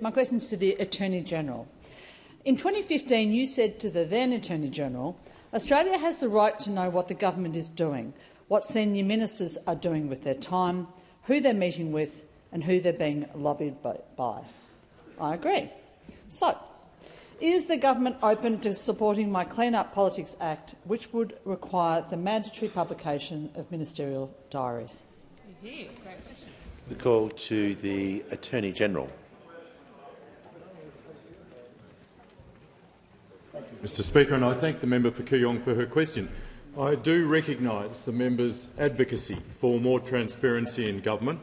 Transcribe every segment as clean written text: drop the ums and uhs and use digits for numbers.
My question is to the Attorney-General. In 2015, you said to the then Attorney-General, Australia has the right to know what the government is doing, what senior ministers are doing with their time, who they're meeting with and who they're being lobbied by. I agree. So, is the government open to supporting my Clean Up Politics Act, which would require the mandatory publication of ministerial diaries? Great question. The call to the Attorney-General. Mr Speaker, and I thank the member for Kooyong for her question. I do recognise the member's advocacy for more transparency in government,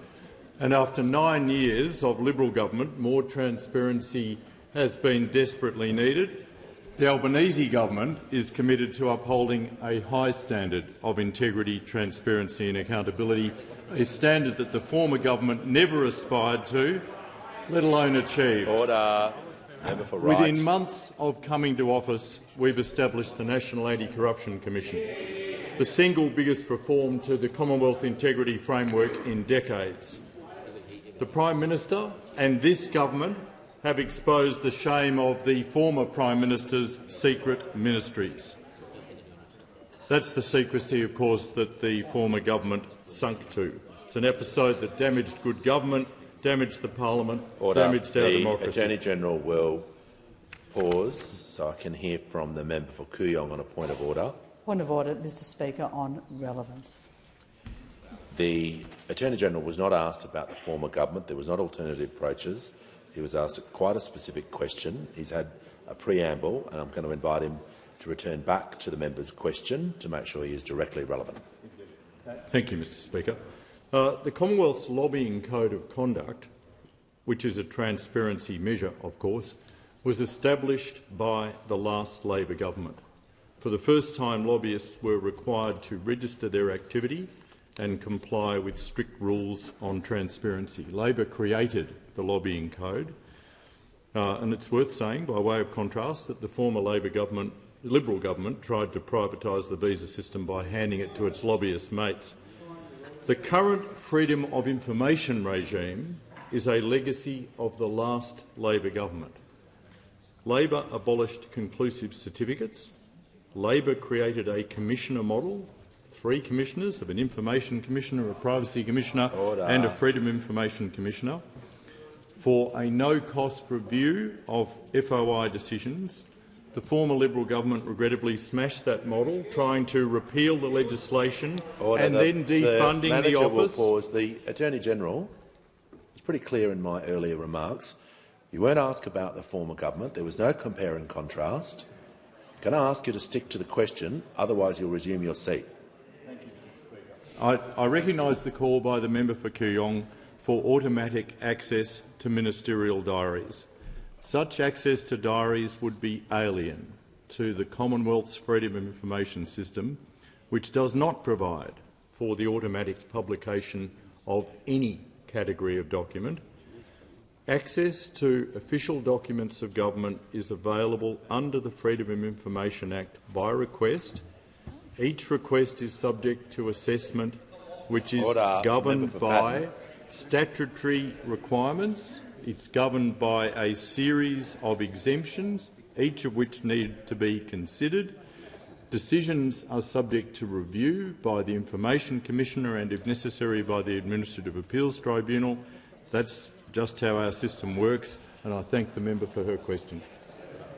and after 9 years of Liberal government, more transparency has been desperately needed. The Albanese government is committed to upholding a high standard of integrity, transparency and accountability, a standard that the former government never aspired to, let alone achieved. Order. Within months of coming to office, we've established the National Anti-Corruption Commission, the single biggest reform to the Commonwealth Integrity Framework in decades. The Prime Minister and this government have exposed the shame of the former Prime Minister's secret ministries. That's the secrecy, of course, that the former government sunk to. It's an episode that damaged good government, damaged the parliament, damaged our democracy. The Attorney-General will pause so I can hear from the member for Kooyong on a point of order. Point of order, Mr Speaker, on relevance. The Attorney-General was not asked about the former government. There was not alternative approaches. He was asked quite a specific question. He's had a preamble, and I'm going to invite him to return back to the member's question to make sure he is directly relevant. Thank you, Mr Speaker. The Commonwealth's Lobbying Code of Conduct, which is a transparency measure, of course, was established by the last Labor government. For the first time, lobbyists were required to register their activity and comply with strict rules on transparency. Labor created the Lobbying Code, and it's worth saying, by way of contrast, that the former Liberal government tried to privatise the visa system by handing it to its lobbyist mates. The current Freedom of Information regime is a legacy of the last Labor government. Labor abolished conclusive certificates. Labor created a commissioner model, 3 commissioners, of an Information Commissioner, a Privacy Commissioner and a Freedom of Information Commissioner, for a no-cost review of FOI decisions. The former Liberal government regrettably smashed that model, trying to repeal the legislation and then defunding the office. Will pause. The Attorney-General was pretty clear in my earlier remarks. You weren't asked about the former government. There was no compare and contrast. Can I ask you to stick to the question? Otherwise, you'll resume your seat. I recognise the call by the member for Kooyong for automatic access to ministerial diaries. Such access to diaries would be alien to the Commonwealth's Freedom of Information system, which does not provide for the automatic publication of any category of document. Access to official documents of government is available under the Freedom of Information Act by request. Each request is subject to assessment, which is governed by statutory requirements. It's governed by a series of exemptions, each of which need to be considered. Decisions are subject to review by the Information Commissioner and, if necessary, by the Administrative Appeals Tribunal. That's just how our system works, and I thank the member for her question.